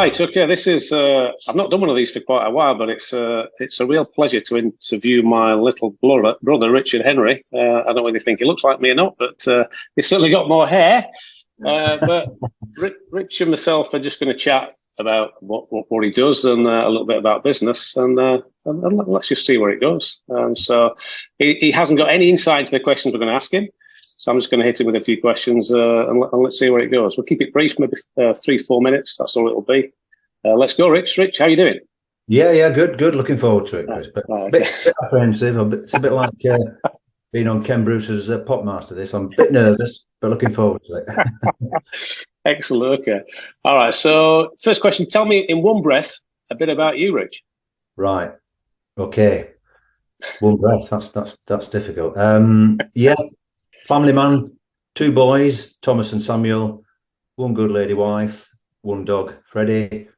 Right, okay. This is I've not done one of these for quite a while, but it's a real pleasure to interview my little brother Richard Henry. I don't know whether you think he looks like me or not, but he's certainly got more hair. But Rich and myself are just going to chat about what he does and a little bit about business, and let's just see where it goes. So he hasn't got any insight into the questions we're going to ask him. So I'm just going to hit him with a few questions and let's see where it goes. We'll keep it brief, maybe 3-4 minutes. That's all it'll be. Let's go, Rich. Rich, how are you doing? Yeah, good. Looking forward to it, Chris. But okay. a bit apprehensive. It's a bit like being on Ken Bruce's Popmaster. This I'm a bit nervous, but looking forward to it. Excellent. Okay. All right. So first question: tell me in one breath a bit about you, Rich. Right. Okay. One breath. That's difficult. Yeah. Family man, 2 boys, Thomas and Samuel, 1 good lady wife, 1 dog, Freddie.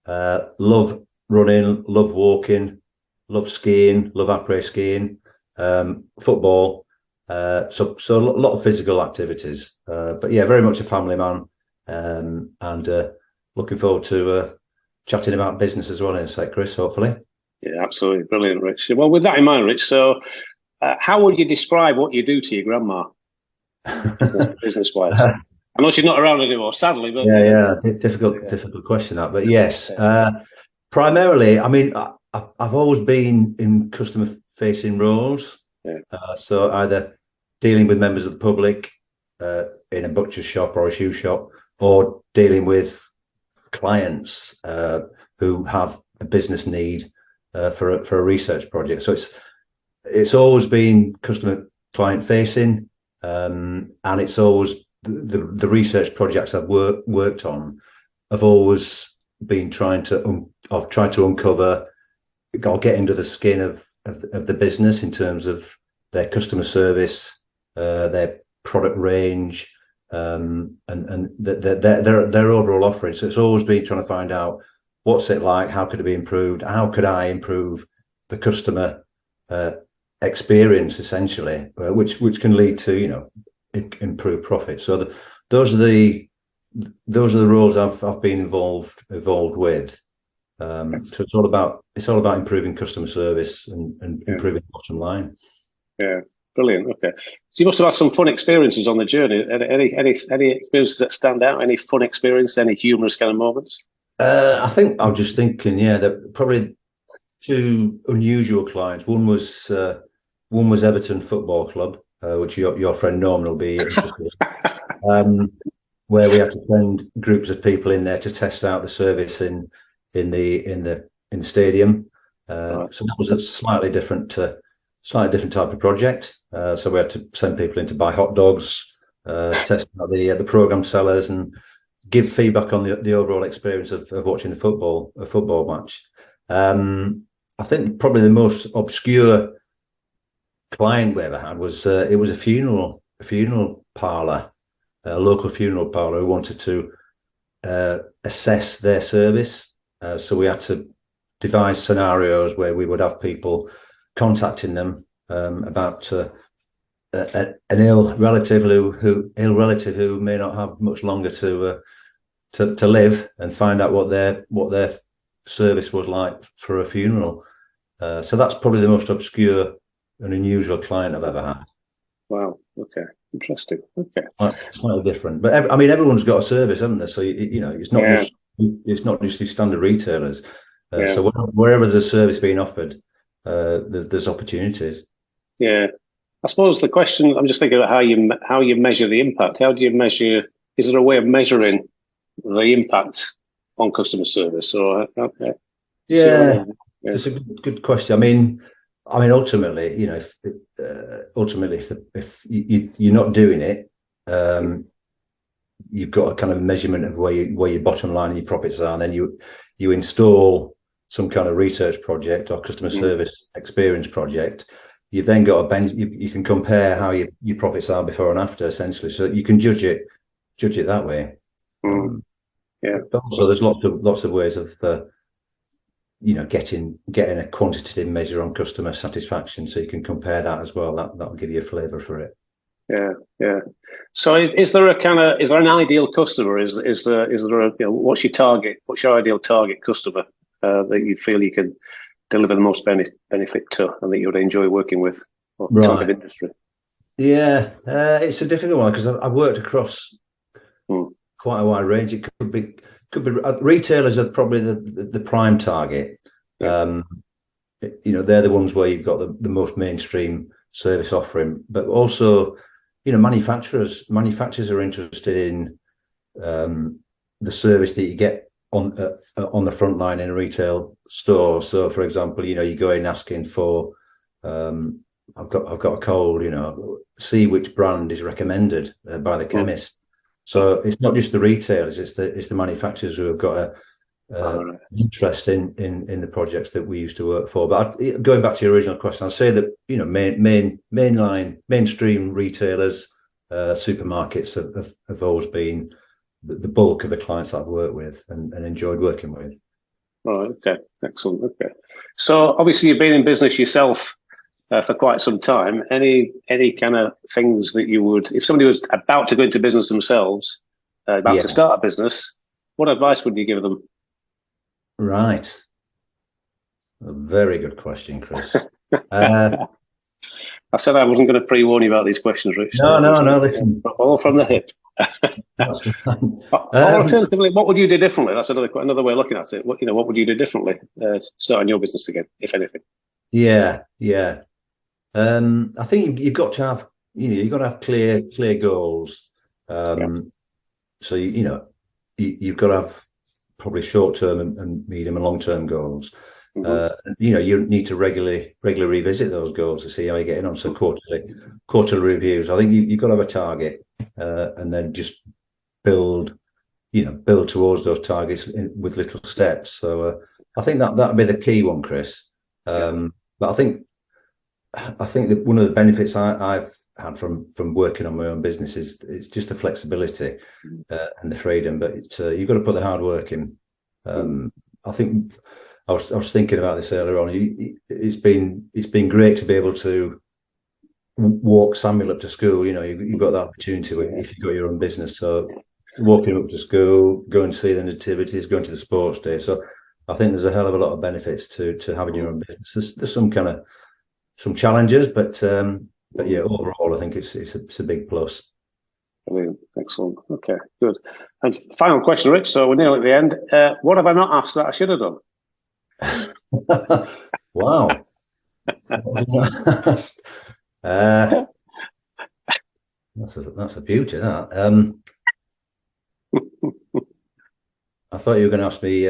Love running, love walking, love skiing, love après skiing, football. So a lot of physical activities. But yeah, very much a family man, and looking forward to chatting about business as well in a sec, Chris, hopefully. Yeah, absolutely. Brilliant, Rich. Well, with that in mind, Rich, so how would you describe what you do to your grandma? Business-wise, I know she's not around anymore, sadly. But difficult question that. But yes, primarily, I mean, I've always been in customer-facing roles. Yeah. So either dealing with members of the public in a butcher's shop or a shoe shop, or dealing with clients who have a business need for a research project. So it's always been customer client facing. And it's always the research projects I've worked on have always been trying to uncover or get into the skin of the business in terms of their customer service, their product range, and their overall offering. So it's always been trying to find out what's it like, how could it be improved, how could I improve the customer experience, essentially, which can lead to improved profit. So those are the roles I've been involved with. So it's all about improving customer service and improving the bottom line. Yeah, brilliant. Okay, so you must have had some fun experiences on the journey. Any experiences that stand out? Any fun experience? Any humorous kind of moments? I think I'm just thinking, that probably 2 unusual clients. One was Everton Football Club, which your friend Norman will be interested in, where we have to send groups of people in there to test out the service in the stadium. Right. So that was a slightly different type of project. So we had to send people in to buy hot dogs, test out the program sellers, and give feedback on the overall experience of watching a football match. I think probably the most obscure client we ever had was it was a funeral parlor, a local funeral parlor, who wanted to assess their service. So we had to devise scenarios where we would have people contacting them about an ill relative who may not have much longer to live, and find out what their service was like for a funeral. So that's probably the most obscure and unusual client I've ever had. Wow. Okay. Interesting. Okay. Slightly different, but everyone's got a service, haven't they? So it's not just these standard retailers. So wherever there's a service being offered, there's opportunities. Yeah. I suppose the question, I'm just thinking about how you measure the impact. How do you measure? Is there a way of measuring the impact on customer service? Or it's a good question. I mean, ultimately, if you're not doing it, you've got a kind of measurement of where your bottom line and your profits are, and then you install some kind of research project or customer service experience project. You've then got you can compare how your profits are before and after, essentially, so you can judge it that way. So there's lots of ways of getting a quantitative measure on customer satisfaction, so you can compare that as well. That'll give you a flavour for it. Yeah. So is there an ideal customer? Is there what's your target? What's your ideal target customer that you feel you can deliver the most benefit to, and that you would enjoy working with, or type of industry? Yeah, it's a difficult one because I've worked across quite a wide range. It could be retailers are probably the prime target. Yeah. They're the ones where you've got the most mainstream service offering, but also, manufacturers are interested in the service that you get on the front line in a retail store. So, for example, you go in asking for, I've got a cold, see which brand is recommended by the chemist. So it's not just the retailers; it's the manufacturers who have got an interest in the projects that we used to work for. But going back to your original question, I'd say that mainstream retailers, supermarkets have always been the bulk of the clients I've worked with and enjoyed working with. Right. Okay. Excellent. Okay. So obviously you've been in business yourself for quite some time. Any kind of things that you would, if somebody was about to go into business themselves, to start a business, what advice would you give them? Right. A very good question, Chris. I said I wasn't going to pre-warn you about these questions, Rich. No. Listen, all from the hip. Alternatively, what would you do differently? That's another way of looking at it. What would you do differently starting your business again, if anything? Yeah. I think you've got to have, you've got to have clear goals. So you've got to have probably short-term and medium and long-term goals. You need to regularly revisit those goals to see how you're getting on. So quarterly reviews. I think you've got to have a target, and then just build towards those targets with little steps. So I think that'd be the key one, Chris. But I think that one of the benefits I've had from working on my own business is it's just the flexibility and the freedom. But you've got to put the hard work in. I think I was thinking about this earlier on. It's been great to be able to walk Samuel up to school. You've got that opportunity if you've got your own business. So walking up to school, going to see the nativities, going to the sports day. So I think there's a hell of a lot of benefits to having your own business. There's some challenges, but yeah, overall, I think it's a big plus. Brilliant. Excellent. Okay, good. And final question, Rich. So we're nearly at the end. What have I not asked that I should have done? Wow. That's a beauty, that. I thought you were going to ask me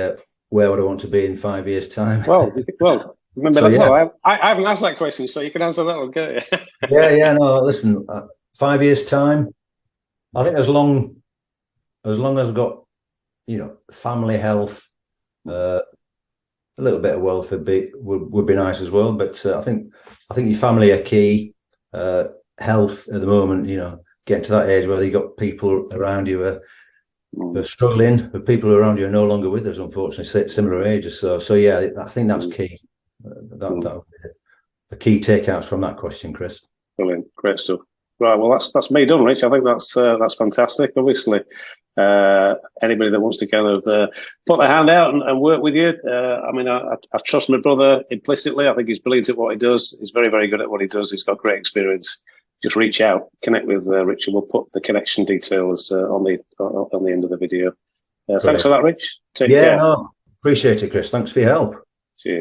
where would I want to be in 5 years' time. Well, remember that. Yeah. Well, I haven't asked that question, so you can answer that one, can't you? Yeah. No, listen. 5 years' time. I think as long as I've got, family, health, a little bit of wealth would be nice as well. But I think your family are key. Health at the moment, getting to that age where you've got people around you are struggling, but people around you are no longer with us, unfortunately, similar ages. So yeah, I think that's key. That would be the key takeouts from that question, Chris. Brilliant, great stuff. Right, well, that's me done, Rich. I think that's fantastic. Obviously, anybody that wants to kind of put their hand out and work with you, I trust my brother implicitly. I think he's brilliant at what he does. He's very, very good at what he does. He's got great experience. Just reach out, connect with Rich, and we'll put the connection details on the end of the video. Thanks for that, Rich. Take care. No, appreciate it, Chris. Thanks for your help. Cheers.